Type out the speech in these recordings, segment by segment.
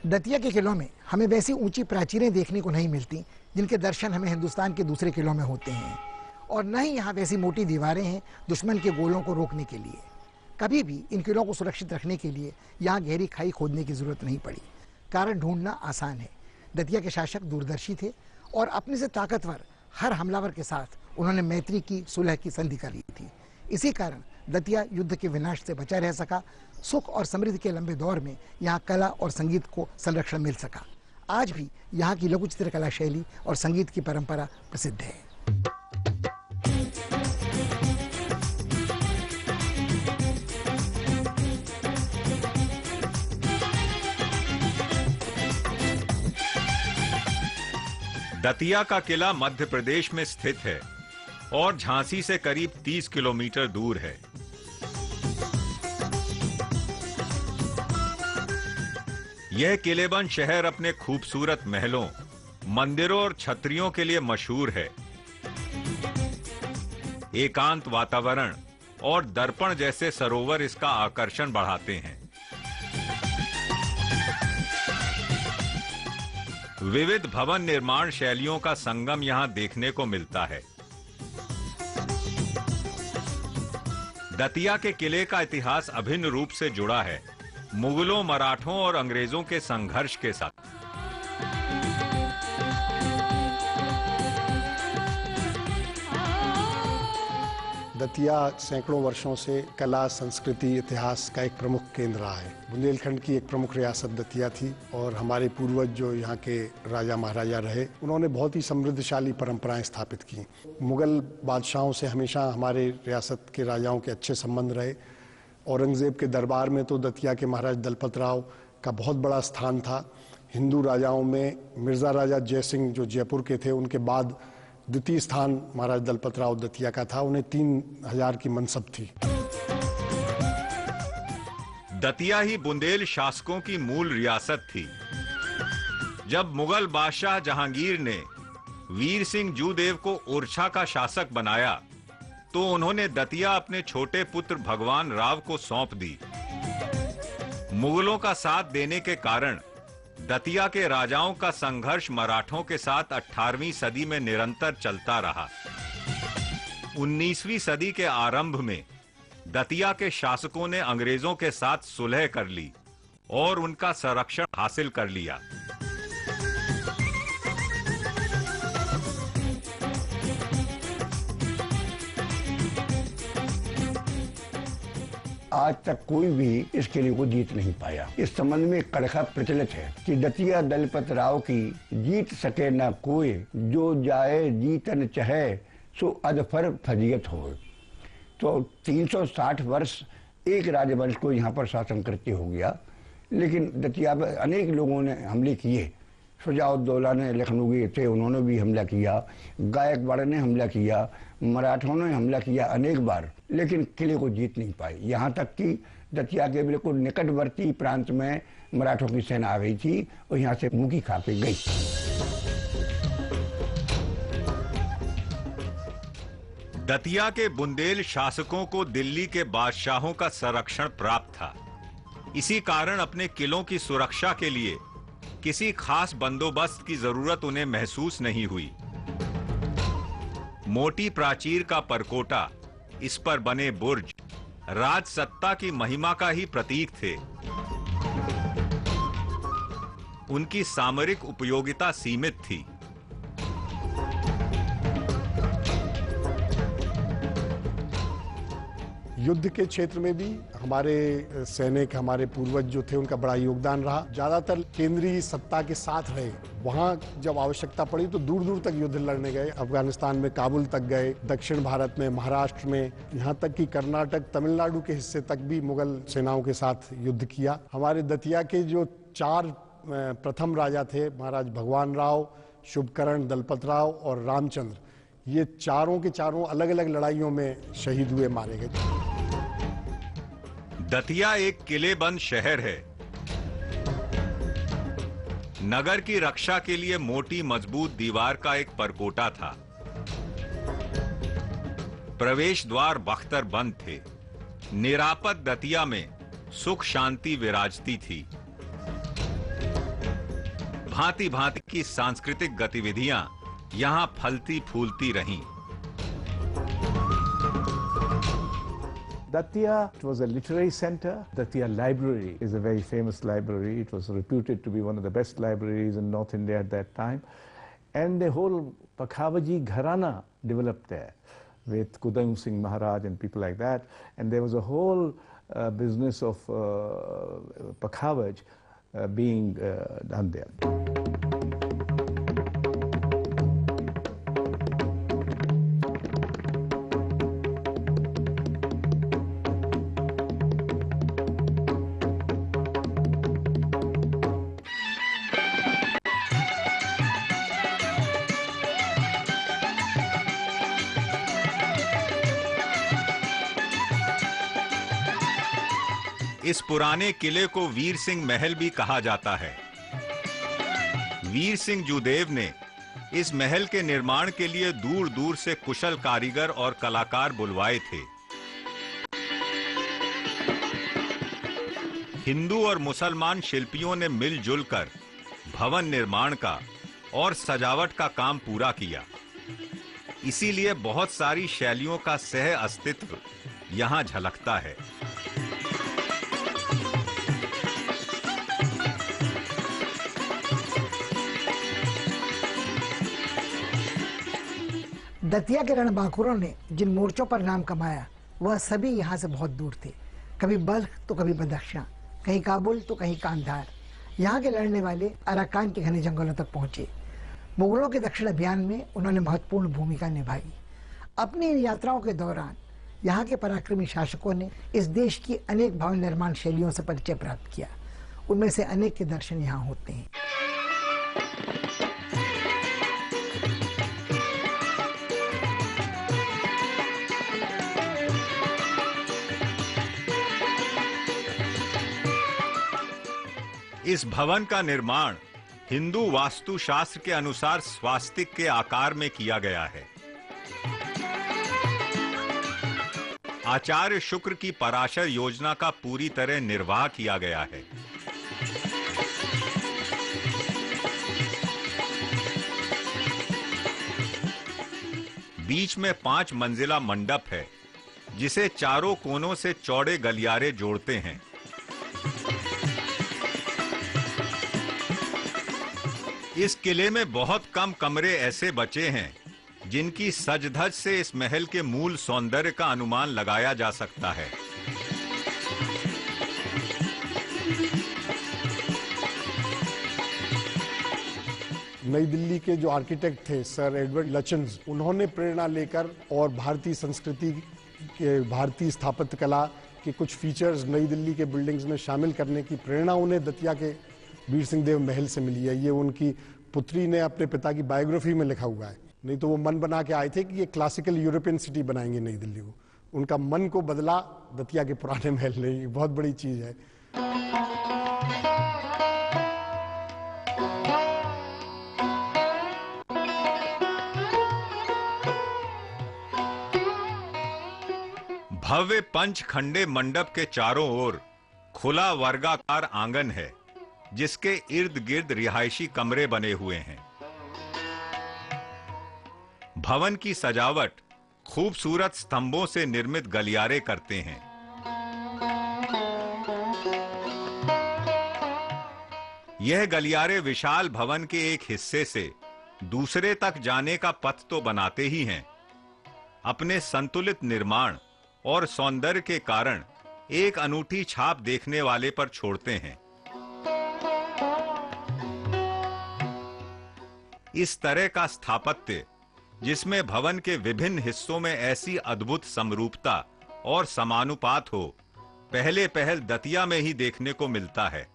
दतिया के किलों में हमें वैसी ऊंची प्राचीरें देखने को नहीं मिलती जिनके दर्शन हमें हिंदुस्तान के दूसरे किलों में होते हैं, और न ही यहाँ वैसी मोटी दीवारें हैं दुश्मन के गोलों को रोकने के लिए। कभी भी इन किलों को सुरक्षित रखने के लिए यहाँ गहरी खाई खोदने की जरूरत नहीं पड़ी। कारण ढूंढना आसान है। दतिया के शासक दूरदर्शी थे और अपने से ताकतवर हर हमलावर के साथ उन्होंने मैत्री की, सुलह की संधि कर ली थी। इसी कारण दतिया युद्ध के विनाश से बचा रह सका। सुख और समृद्धि के लंबे दौर में यहाँ कला और संगीत को संरक्षण मिल सका। आज भी यहाँ की लघु चित्रकला शैली और संगीत की परंपरा प्रसिद्ध है। दतिया का किला मध्य प्रदेश में स्थित है और झांसी से करीब 30 किलोमीटर दूर है। यह किलेबंद शहर अपने खूबसूरत महलों, मंदिरों और छतरियों के लिए मशहूर है। एकांत वातावरण और दर्पण जैसे सरोवर इसका आकर्षण बढ़ाते हैं। विविध भवन निर्माण शैलियों का संगम यहां देखने को मिलता है। दतिया के किले का इतिहास अभिन्न रूप से जुड़ा है मुगलों, मराठों और अंग्रेजों के संघर्ष के साथ। दतिया सैकड़ों वर्षों से कला, संस्कृति, इतिहास का एक प्रमुख केंद्र रहा है। बुंदेलखंड की एक प्रमुख रियासत दतिया थी और हमारे पूर्वज जो यहाँ के राजा महाराजा रहे, उन्होंने बहुत ही समृद्धशाली परंपराएं स्थापित की। मुगल बादशाहों से हमेशा हमारे रियासत के राजाओं के अच्छे संबंध रहे। औरंगजेब के दरबार में तो दतिया के महाराज दलपत राव का बहुत बड़ा स्थान था। हिंदू राजाओं में मिर्जा राजा जयसिंह जो जयपुर के थे, उनके बाद द्वितीय स्थान महाराज दलपत राव दतिया का था। उन्हें 3000 की मनसब थी। दतिया ही बुंदेल शासकों की मूल रियासत थी। जब मुगल बादशाह जहांगीर ने वीर सिंह जूदेव को ओरछा का शासक बनाया तो उन्होंने दतिया अपने छोटे पुत्र भगवान राव को सौंप दी। मुगलों का साथ देने के कारण दतिया के राजाओं का संघर्ष मराठों के साथ 18वीं सदी में निरंतर चलता रहा। 19वीं सदी के आरंभ में दतिया के शासकों ने अंग्रेजों के साथ सुलह कर ली और उनका संरक्षण हासिल कर लिया। आज तक कोई भी इस किले को जीत नहीं पाया। इस संबंध में कड़खा प्रचलित है कि दतिया दलपत राव की जीत सके न कोई, जो जाए जीतन चहे सो अदफर फजीयत हो। तो 360 वर्ष एक राजवंश को यहाँ पर शासन करते हो गया, लेकिन दतिया पर अनेक लोगों ने हमले किए। शुजाउद्दौला ने, लखनऊ के थे, उन्होंने भी हमला किया। गायकवाड़ ने हमला किया, मराठों ने हमला किया अनेक बार, लेकिन किले को जीत नहीं पाए। यहाँ तक कि दतिया के बिल्कुल निकटवर्ती प्रांत में मराठों की सेना आ गई थी और यहाँ से मुंह की खा के गई। दतिया के बुंदेल शासकों को दिल्ली के बादशाहों का संरक्षण प्राप्त था। इसी कारण अपने किलों की सुरक्षा के लिए किसी खास बंदोबस्त की जरूरत उन्हें महसूस नहीं हुई। मोटी प्राचीर का परकोटा, इस पर बने बुर्ज राजसत्ता की महिमा का ही प्रतीक थे। उनकी सामरिक उपयोगिता सीमित थी। युद्ध के क्षेत्र में भी हमारे सैनिक, हमारे पूर्वज जो थे, उनका बड़ा योगदान रहा। ज्यादातर केंद्रीय सत्ता के साथ रहे। वहां जब आवश्यकता पड़ी तो दूर दूर तक युद्ध लड़ने गए। अफगानिस्तान में काबुल तक गए, दक्षिण भारत में, महाराष्ट्र में, यहाँ तक कि कर्नाटक, तमिलनाडु के हिस्से तक भी मुगल सेनाओं के साथ युद्ध किया। हमारे दतिया के जो 4 प्रथम राजा थे, महाराज भगवान राव, शुभकरण, दलपत राव और रामचंद्र, ये चारों के चारों अलग अलग लड़ाइयों में शहीद हुए, मारे गए। दतिया एक किलेबंद शहर है। नगर की रक्षा के लिए मोटी मजबूत दीवार का एक परकोटा था। प्रवेश द्वार बख्तर बंद थे। निरापद दतिया में सुख शांति विराजती थी। भांति-भांति की सांस्कृतिक गतिविधियां यहां फलती फूलती रहीं। Datia was a literary center. Datia Library is a very famous library. It was reputed to be one of the best libraries in North India at that time. And the whole Pakhavaji Gharana developed there with Kudayam Singh Maharaj and people like that. And there was a whole business of Pakhavaj being done there. इस पुराने किले को वीर सिंह महल भी कहा जाता है। वीर सिंह जूदेव ने इस महल के निर्माण के लिए दूर-दूर से कुशल कारीगर और कलाकार बुलवाए थे। हिंदू और मुसलमान शिल्पियों ने मिलजुल कर भवन निर्माण का और सजावट का काम पूरा किया। इसीलिए बहुत सारी शैलियों का सह अस्तित्व यहां झलकता है। दतिया के रणबांकुरों ने जिन मोर्चों पर नाम कमाया वह सभी यहाँ से बहुत दूर थे। कभी बल्ख तो कभी बदख्शां, कहीं काबुल तो कहीं कांधार। यहाँ के लड़ने वाले अराकान के घने जंगलों तक पहुंचे। मुगलों के दक्षिण अभियान में उन्होंने महत्वपूर्ण भूमिका निभाई। अपनी इन यात्राओं के दौरान यहाँ के पराक्रमी शासकों ने इस देश की अनेक भवन निर्माण शैलियों से परिचय प्राप्त किया। उनमें से अनेक के दर्शन यहाँ होते हैं। इस भवन का निर्माण हिंदू वास्तुशास्त्र के अनुसार स्वास्तिक के आकार में किया गया है। आचार्य शुक्र की पराशर योजना का पूरी तरह निर्वाह किया गया है। बीच में 5 मंजिला मंडप है, जिसे चारों कोनों से चौड़े गलियारे जोड़ते हैं। इस किले में बहुत कम कमरे ऐसे बचे हैं जिनकी सज-धज से इस महल के मूल सौंदर्य का अनुमान लगाया जा सकता है। नई दिल्ली के जो आर्किटेक्ट थे सर एडवर्ड लचन्स, उन्होंने प्रेरणा लेकर और भारतीय संस्कृति के, भारतीय स्थापत्य कला के कुछ फीचर्स नई दिल्ली के बिल्डिंग्स में शामिल करने की प्रेरणा उन्हें दतिया के वीर सिंह देव महल से मिली है। ये उनकी पुत्री ने अपने पिता की बायोग्राफी में लिखा हुआ है। नहीं तो वो मन बना के आए थे कि ये क्लासिकल यूरोपियन सिटी बनाएंगे नई दिल्ली को। उनका मन को बदला दतिया के पुराने महल ने। ये बहुत बड़ी चीज है। भव्य पंचखंडे मंडप के चारों ओर खुला वर्गाकार आंगन है, जिसके इर्द गिर्द रिहायशी कमरे बने हुए हैं। भवन की सजावट खूबसूरत स्तंभों से निर्मित गलियारे करते हैं। यह गलियारे विशाल भवन के एक हिस्से से दूसरे तक जाने का पथ तो बनाते ही हैं, अपने संतुलित निर्माण और सौंदर्य के कारण एक अनूठी छाप देखने वाले पर छोड़ते हैं। इस तरह का स्थापत्य, जिसमें भवन के विभिन्न हिस्सों में ऐसी अद्भुत समरूपता और समानुपात हो, पहले पहल दतिया में ही देखने को मिलता है।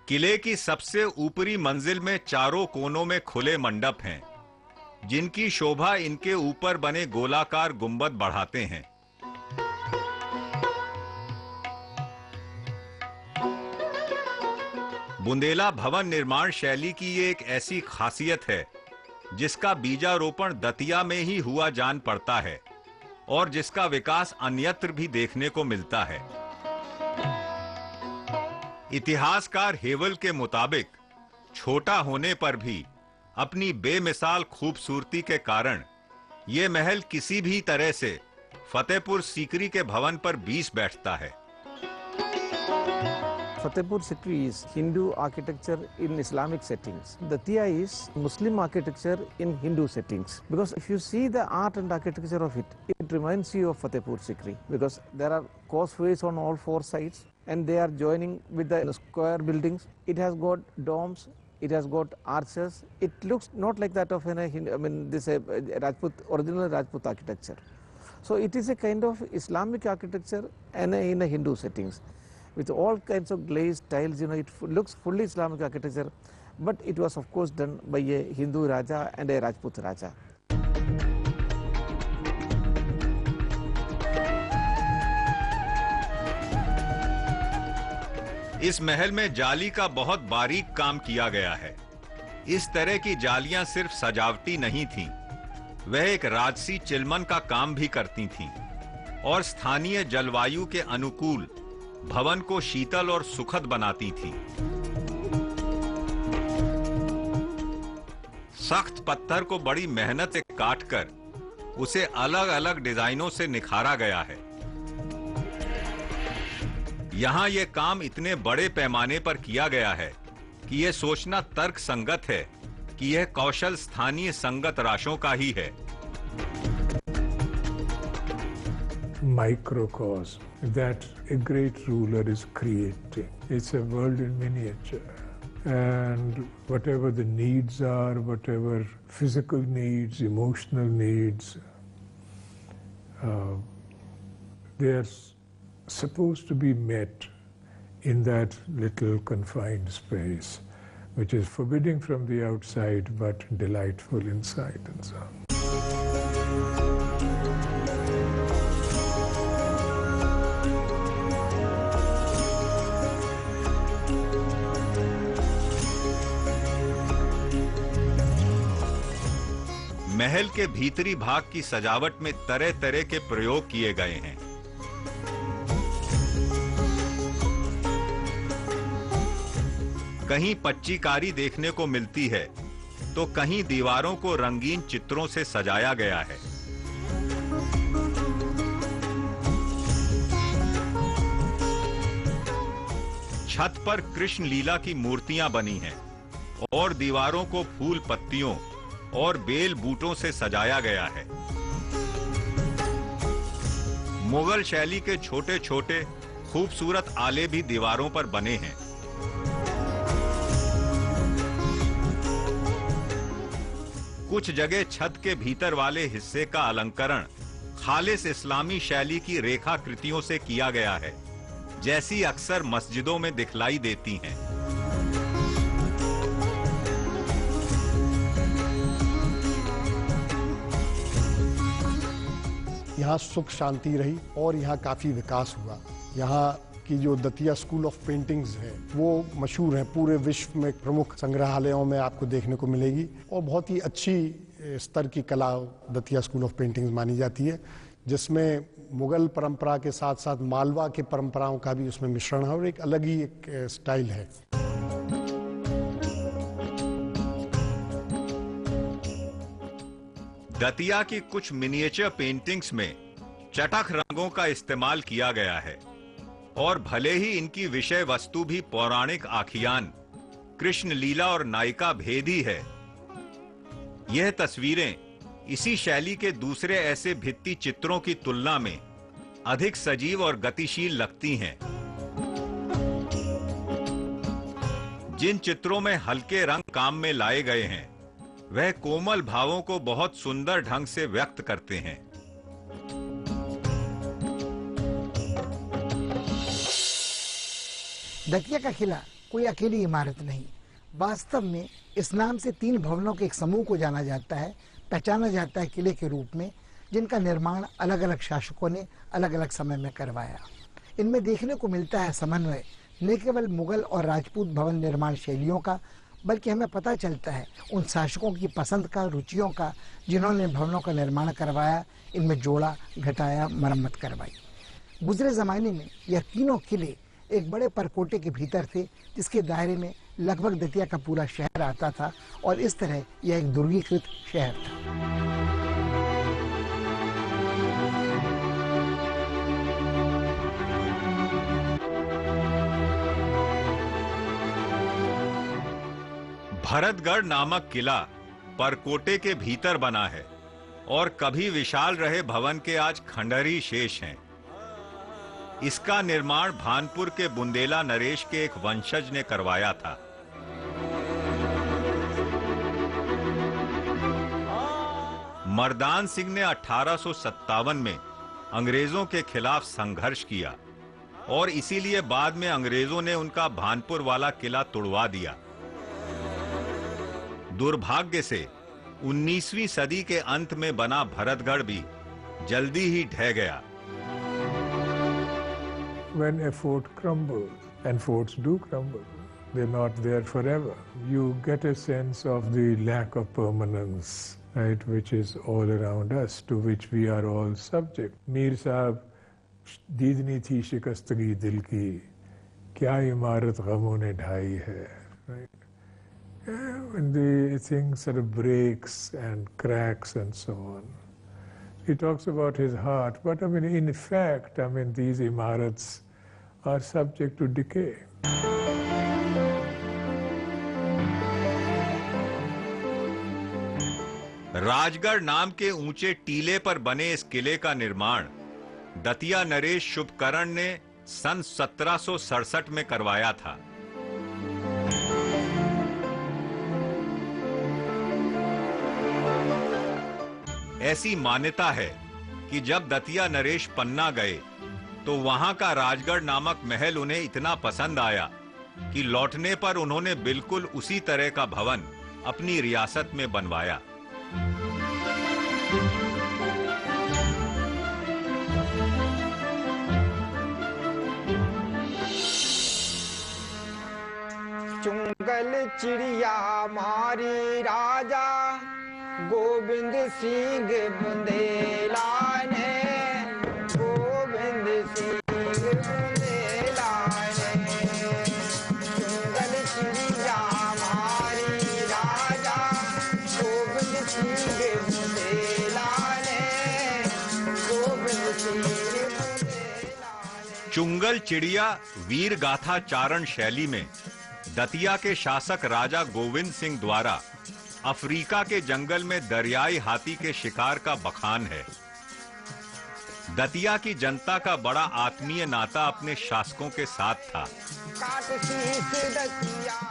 किले की सबसे ऊपरी मंजिल में चारों कोनों में खुले मंडप हैं। जिनकी शोभा इनके ऊपर बने गोलाकार गुंबद बढ़ाते हैं। बुंदेला भवन निर्माण शैली की ये एक ऐसी खासियत है जिसका बीजारोपण दतिया में ही हुआ जान पड़ता है और जिसका विकास अन्यत्र भी देखने को मिलता है। इतिहासकार हेवल के मुताबिक छोटा होने पर भी अपनी बेमिसाल खूबसूरती के कारण ये महल किसी भी तरह से फतेहपुर सीकरी के भवन पर बीस बैठता है। Fatehpur Sikri is Hindu architecture in Islamic settings. Datia is Muslim architecture in Hindu settings. Because if you see the art and architecture of it, it reminds you of Fatehpur Sikri. Because there are causeways on all four sides and they are joining with the square buildings. It has got domes, it has got arches. It looks not like that of this Rajput, original Rajput architecture. So it is a kind of Islamic architecture and in a Hindu settings. With all kinds of glazed tiles, it looks fully Islamic architecture, but it was of course done by a Hindu Raja and a Rajput Raja. इस महल में जाली का बहुत बारीक काम किया गया है। इस तरह की जालियां सिर्फ सजावटी नहीं थीं, वह एक राजसी चिलमन का काम भी करती थीं और स्थानीय जलवायु के अनुकूल भवन को शीतल और सुखद बनाती थी। सख्त पत्थर को बड़ी मेहनत से काटकर उसे अलग अलग डिजाइनों से निखारा गया है। यहां यह काम इतने बड़े पैमाने पर किया गया है कि यह सोचना तर्क संगत है कि यह कौशल स्थानीय संगत राशों का ही है। Microcosm that a great ruler is creating. It's a world in miniature. And whatever the needs are, whatever physical needs, emotional needs, they are supposed to be met in that little confined space, which is forbidding from the outside but delightful inside and so on. महल के भीतरी भाग की सजावट में तरह तरह के प्रयोग किए गए हैं। कहीं पच्चीकारी देखने को मिलती है तो कहीं दीवारों को रंगीन चित्रों से सजाया गया है। छत पर कृष्ण लीला की मूर्तियां बनी हैं और दीवारों को फूल पत्तियों और बेल बूटों से सजाया गया है। मुगल शैली के छोटे छोटे खूबसूरत आले भी दीवारों पर बने हैं। कुछ जगह छत के भीतर वाले हिस्से का अलंकरण खालिस इस्लामी शैली की रेखाकृतियों से किया गया है, जैसी अक्सर मस्जिदों में दिखलाई देती हैं। यहाँ सुख शांति रही और यहाँ काफ़ी विकास हुआ। यहाँ की जो दतिया स्कूल ऑफ पेंटिंग्स है वो मशहूर है, पूरे विश्व में प्रमुख संग्रहालयों में आपको देखने को मिलेगी और बहुत ही अच्छी स्तर की कला दतिया स्कूल ऑफ पेंटिंग्स मानी जाती है, जिसमें मुगल परंपरा के साथ साथ मालवा के परंपराओं का भी उसमें मिश्रण है और एक अलग ही एक स्टाइल है। दतिया की कुछ मिनिएचर पेंटिंग्स में चटख रंगों का इस्तेमाल किया गया है और भले ही इनकी विषय वस्तु भी पौराणिक आख्यान कृष्ण लीला और नायिका भेद ही है, यह तस्वीरें इसी शैली के दूसरे ऐसे भित्ति चित्रों की तुलना में अधिक सजीव और गतिशील लगती हैं। जिन चित्रों में हल्के रंग काम में लाए गए हैं वह कोमल भावों को बहुत सुंदर ढंग से व्यक्त करते हैं। दतिया का किला कोई अकेली इमारत नहीं, वास्तव में इस नाम से 3 भवनों के एक समूह को जाना जाता है। पहचाना जाता है किले के रूप में, जिनका निर्माण अलग अलग शासकों ने अलग अलग समय में करवाया। इनमें देखने को मिलता है समन्वय न केवल मुगल और राजपूत भवन निर्माण शैलियों का, बल्कि हमें पता चलता है उन शासकों की पसंद का, रुचियों का, जिन्होंने भवनों का निर्माण करवाया, इनमें जोड़ा, घटाया, मरम्मत करवाई। गुजरे ज़माने में यह तीनों किले एक बड़े परकोटे के भीतर थे, जिसके दायरे में लगभग दतिया का पूरा शहर आता था और इस तरह यह एक दुर्गीकृत शहर था। भरतगढ़ नामक किला परकोटे के भीतर बना है और कभी विशाल रहे भवन के आज खंडहर ही शेष हैं। इसका निर्माण भानपुर के बुंदेला नरेश के एक वंशज ने करवाया था। मर्दान सिंह ने 1857 में अंग्रेजों के खिलाफ संघर्ष किया और इसीलिए बाद में अंग्रेजों ने उनका भानपुर वाला किला तुड़वा दिया। दुर्भाग्य से 19वीं सदी के अंत में बना भरतगढ़ भी जल्दी ही ढह गया। When a fort crumbles, and forts do crumble, they're not there forever. You get a sense of the lack of permanence, right, which is all around us, to which we are all subject. Mir Sahab, दीदनी थी शिकस्तगी दिल की, क्या इमारत गमों ने ढाई है, right? When the thing sort of breaks and cracks and so on. He talks about his heart, but I mean, in fact, I mean, these imarats are subject to decay. Rajgarh नाम के ऊंचे टीले पर बने इस किले का निर्माण दतिया नरेश शुभकरण ने सन 1767 में करवाया था। ऐसी मान्यता है कि जब दतिया नरेश पन्ना गए तो वहां का राजगढ़ नामक महल उन्हें इतना पसंद आया कि लौटने पर उन्होंने बिल्कुल उसी तरह का भवन अपनी रियासत में बनवाया। चुंगल चिड़िया मारी राजा गोविंद सिंह बुंदेला ने, गोविंद सिंह बुंदेला ने। चुंगल चिड़िया मारी राजा गोविंद सिंह बुंदेला ने, गोविंद सिंह बुंदेला ने। चुंगल चिड़िया वीर गाथा चारण शैली में दतिया के शासक राजा गोविंद सिंह द्वारा अफ्रीका के जंगल में दरियाई हाथी के शिकार का बखान है। दतिया की जनता का बड़ा आत्मीय नाता अपने शासकों के साथ था।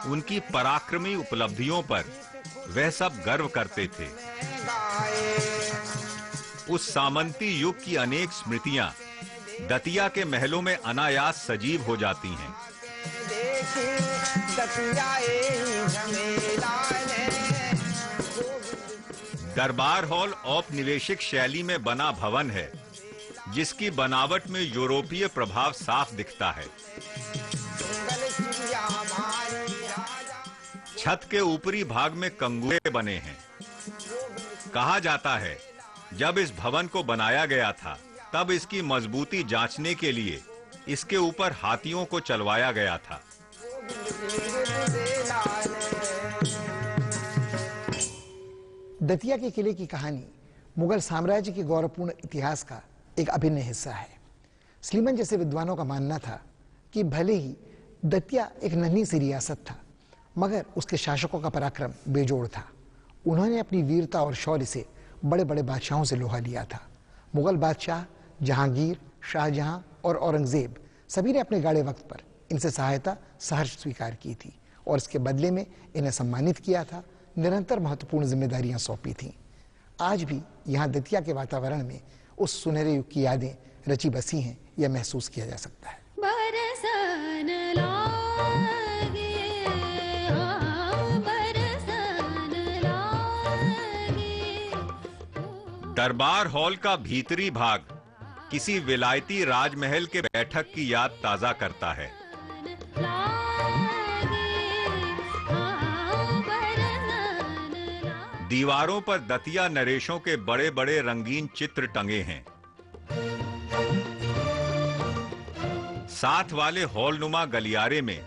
उनकी पराक्रमी उपलब्धियों पर वह सब गर्व करते थे। उस सामंती युग की अनेक स्मृतियां दतिया के महलों में अनायास सजीव हो जाती हैं। दरबार हॉल औपनिवेशिक शैली में बना भवन है, जिसकी बनावट में यूरोपीय प्रभाव साफ दिखता है। छत के ऊपरी भाग में कंगुए बने हैं। कहा जाता है जब इस भवन को बनाया गया था तब इसकी मजबूती जांचने के लिए इसके ऊपर हाथियों को चलवाया गया था। दतिया के किले की कहानी मुगल साम्राज्य के गौरवपूर्ण इतिहास का एक अभिन्न हिस्सा है। स्लीमन जैसे विद्वानों का मानना था कि भले ही दतिया एक नन्ही सी रियासत था, मगर उसके शासकों का पराक्रम बेजोड़ था। उन्होंने अपनी वीरता और शौर्य से बड़े बड़े बादशाहों से लोहा लिया था। मुगल बादशाह जहांगीर, शाहजहां और औरंगजेब सभी ने अपने गाढ़े वक्त पर इनसे सहायता सहर्ष स्वीकार की थी और इसके बदले में इन्हें सम्मानित किया था, निरंतर महत्वपूर्ण जिम्मेदारियां सौंपी थीं। आज भी यहाँ दतिया के वातावरण में उस सुनहरे युग की यादें रची बसी हैं, यह महसूस किया जा सकता है। दरबार हॉल का भीतरी भाग किसी विलायती राजमहल के बैठक की याद ताजा करता है। दीवारों पर दतिया नरेशों के बड़े बड़े रंगीन चित्र टंगे हैं। साथ वाले हॉलनुमा गलियारे में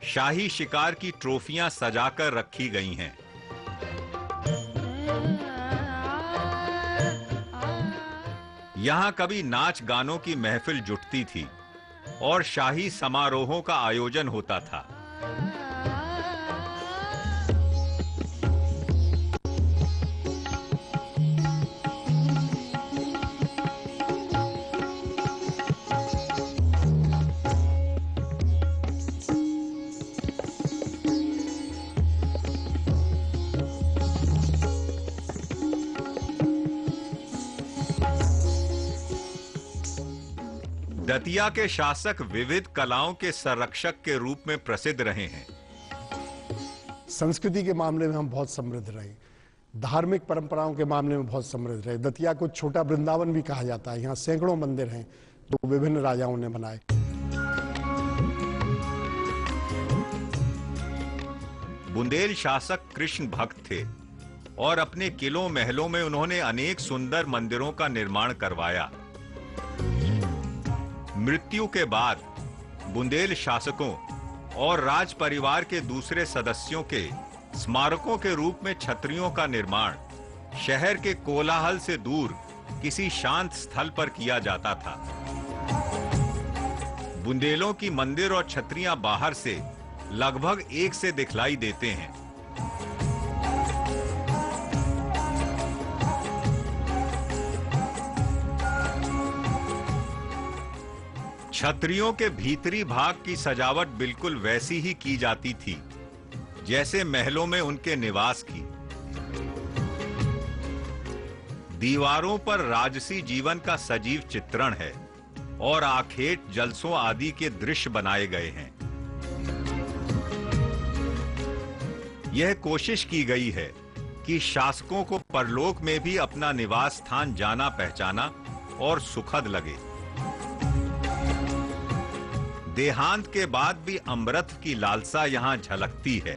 शाही शिकार की ट्रॉफियां सजाकर रखी गई हैं। यहां कभी नाच गानों की महफिल जुटती थी और शाही समारोहों का आयोजन होता था। दतिया के शासक विविध कलाओं के संरक्षक के रूप में प्रसिद्ध रहे हैं। संस्कृति के मामले में हम बहुत समृद्ध रहे, धार्मिक परंपराओं के मामले में बहुत समृद्ध रहे। दतिया को छोटा वृंदावन भी कहा जाता है। यहाँ सैकड़ों मंदिर हैं जो विभिन्न राजाओं ने बनाए। बुंदेल शासक कृष्ण भक्त थे और अपने किलों महलों में उन्होंने अनेक सुंदर मंदिरों का निर्माण करवाया। मृत्यु के बाद बुंदेल शासकों और राज परिवार के दूसरे सदस्यों के स्मारकों के रूप में छतरियों का निर्माण शहर के कोलाहल से दूर किसी शांत स्थल पर किया जाता था। बुंदेलों की मंदिर और छतरियां बाहर से लगभग एक से दिखलाई देते हैं। छतरियों के भीतरी भाग की सजावट बिल्कुल वैसी ही की जाती थी जैसे महलों में उनके निवास की। दीवारों पर राजसी जीवन का सजीव चित्रण है और आखेट जलसों आदि के दृश्य बनाए गए हैं। यह कोशिश की गई है कि शासकों को परलोक में भी अपना निवास स्थान जाना पहचाना और सुखद लगे। देहांत के बाद भी अमृत की लालसा यहां झलकती है।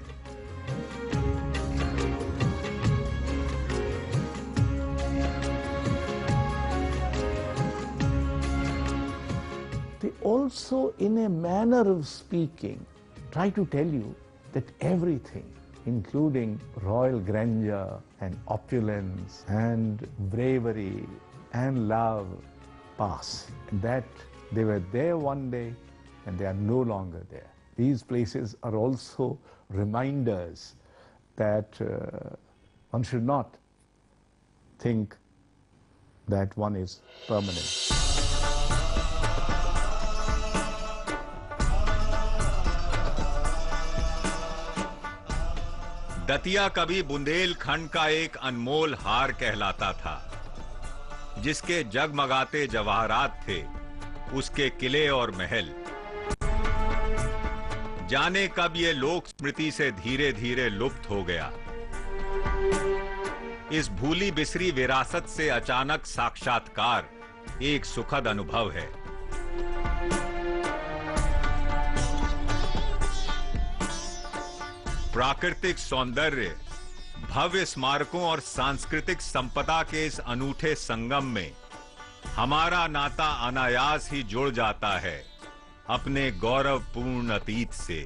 They also, in a manner of speaking, try to tell you that everything, including royal grandeur and opulence and bravery and love, pass. That they were there one day and they are no longer there. These places are also reminders that one should not think that one is permanent. Datia कभी बुंदेलखंड का एक अनमोल हार कहलाता था। जिसके जगमगाते जवाहरात थे उसके किले और महल। जाने कब ये लोक स्मृति से धीरे धीरे लुप्त हो गया। इस भूली बिसरी विरासत से अचानक साक्षात्कार एक सुखद अनुभव है। प्राकृतिक सौंदर्य, भव्य स्मारकों और सांस्कृतिक संपदा के इस अनूठे संगम में हमारा नाता अनायास ही जुड़ जाता है अपने गौरवपूर्ण अतीत से।